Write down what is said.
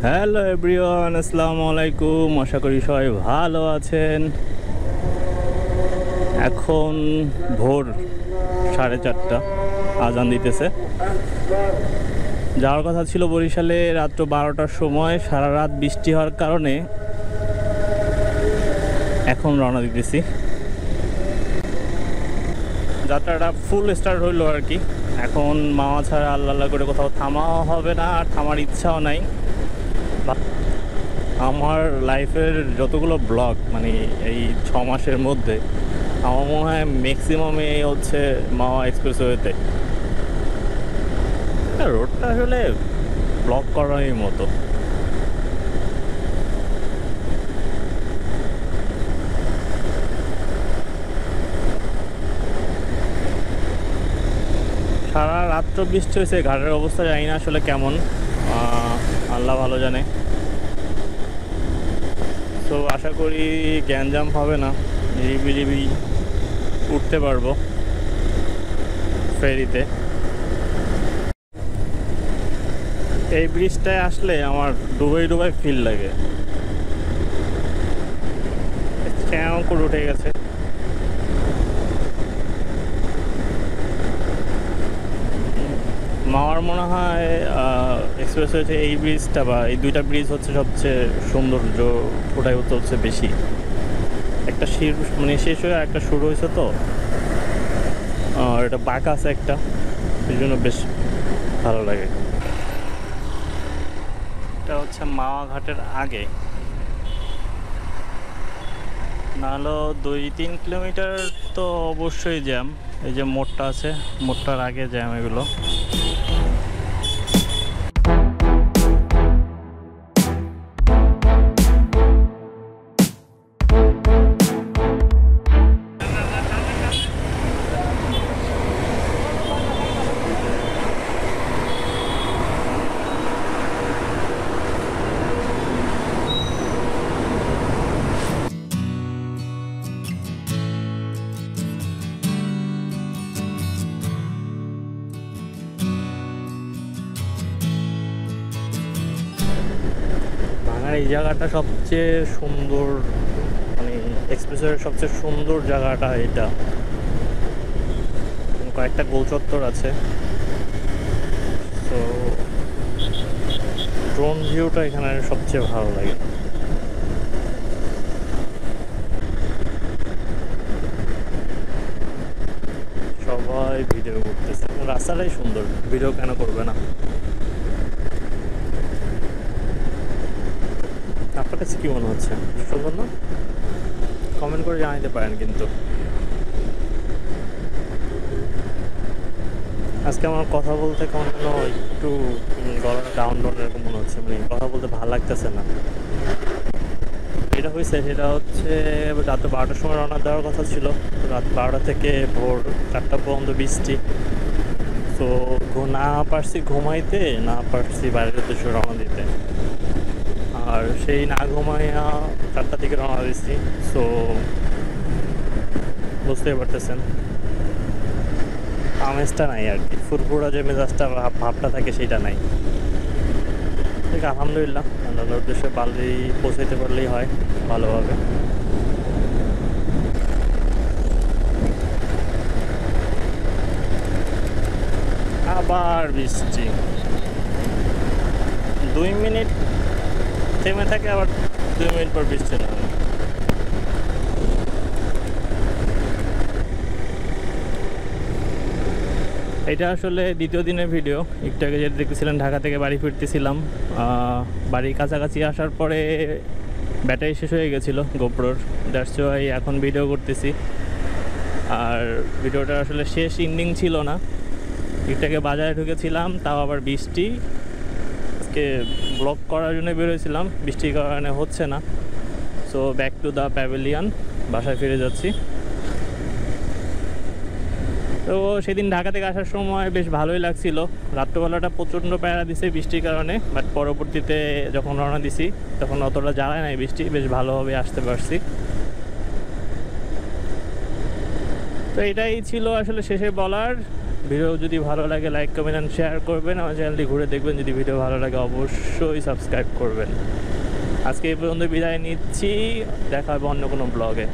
Hello everyone, আসসালামু আলাইকুম। আশা করি সবাই ভালো আছেন। এখন ভোর 4:30 আজান দিতেছে। যাওয়ার কথা ছিল বরিশালে রাত্র 12টার সময়, সারা রাত বৃষ্টি হওয়ার কারণে এখন রওনা দিতেছি। যাত্রাটা ফুল স্টার্ট হইলো আর কি। এখন মাওয়া ছাড়া আল্লাহ করে কোথাও থামাও হবে না, আর থামার ইচ্ছাও নাই। আমার লাইফের যতগুলো ব্লগ মানে এই 6 মাসের মধ্যে আমার মনে হয় ম্যাক্সিমামে হচ্ছে মাওয়া এক্সপ্রেসওয়েতে। রোডটা আসলে ব্লগ করারই মতো। সারা রাত্র বৃষ্টি হয়েছে, ঘাটের অবস্থা জানি না আসলে কেমন, আল্লাহ ভালো জানে। তো আশা করি গ্যাঞ্জাম হবে না, নিরিবিলি উঠতে পারবো ফেরিতে। এই ব্রিজটায় আসলে আমার ডুবাই ডুবাই ফিল লাগে। কেমন করে উঠে গেছে। মাওয়ার মনে হয় এক্সপ্রেস হয়েছে এই ব্রিজটা, বা এই দুইটা ব্রিজ হচ্ছে সবচেয়ে সৌন্দর্য ওটাই হচ্ছে বেশি। একটা মানে শেষ হয়ে একটা শুরু হয়েছে, তো এটা বাঁক আছে একটা, এই জন্য বেশ ভালো লাগে। এটা হচ্ছে মাওয়া ঘাটের আগে, নাহলে 2-3 কিলোমিটার তো অবশ্যই জ্যাম। এই যে মোড়টা আছে, মোড়টার আগে জ্যাম এগুলো। এই জায়গাটা সবচেয়ে সুন্দর, মানে এক্সপ্রেসের সবচেয়ে সুন্দর জায়গাটা এটা। কয়েকটা গোল চত্বর আছে, তো ড্রোন ভিউটা এখানে সবচেয়ে ভালো লাগে। সবাই ভিডিও করতেছে, রাস্তাটাই সুন্দর, ভিডিও কেন করবে না। আপনার কাছে কি মনে হচ্ছে, সুন্দর না? কমেন্ট করে জানাতে পারেন। কিন্তু আজকে আমার কথা বলতে কেমন একটু গলাটা ডাউন ডাউন এরকম মনে হচ্ছে, মানে কথা বলতে ভালো লাগতেছে না। যেটা হয়েছে সেটা হচ্ছে রাত 12টার সময় রওনা দেওয়ার কথা ছিল, রাত 12টা থেকে ভোর 4টা পর্যন্ত বৃষ্টি। তো না পারছি ঘুমাইতে, না পারছি বাইরের উদ্দেশ্যে রওনা দিতে, আর সেই না ঘুমাইয়া 4টা থেকে রওনা দিচ্ছি। সো বুঝতেই পারতেছেন আমেজটা নাই আর কি, ফুরফুরা যে মেজাজটা ভাবটা থাকে সেটা নাই। ঠিক আলহামদুলিল্লাহ, আল্লাহর উদ্দেশ্যে পারলেই পৌঁছাইতে পারলেই হয় ভালোভাবে। আবার বৃষ্টি, 2 মিনিট থেমে থাকে, আবার 2 মিনিট পর বৃষ্টি না। এটা আসলে দ্বিতীয় দিনের ভিডিও। একটু আগে যেটা দেখতেছিলেন, ঢাকা থেকে বাড়ি ফিরতেছিলাম। বাড়ির কাছাকাছি আসার পরে ব্যাটারি শেষ হয়ে গেছিলো গোপ্রোর, দ্যাটস ওয়াই এখন ভিডিও করতেছি। আর ভিডিওটা আসলে শেষ এন্ডিং ছিল না, একটু আগে বাজারে ঢুকেছিলাম, তাও আবার বৃষ্টি। আজকে ব্লগ করার জন্য বেরোয়েছিলাম, বৃষ্টির কারণে হচ্ছে না। So back to the pavilion, বাসায় ফিরে যাচ্ছি। তো সেদিন ঢাকা থেকে আসার সময় বেশ ভালোই লাগছিল। রাত্রবেলাটা প্রচণ্ড প্যারা দিছে বৃষ্টির কারণে, বাট পরবর্তীতে যখন রওনা দিছি তখন অতটা জ্বালায় নাই বৃষ্টি, বেশ ভালোভাবে আসতে পারছি। তো এটাই ছিল আসলে শেষে বলার। ভিডিও যদি ভালো লাগে লাইক কমেন্ট অ্যান্ড শেয়ার করবেন, আমার চ্যানেলটি ঘুরে দেখবেন। যদি ভিডিও ভালো লাগে অবশ্যই সাবস্ক্রাইব করবেন। আজকে এই পর্যন্ত বিদায় নিচ্ছি, দেখা হবে অন্য কোনো ব্লগে।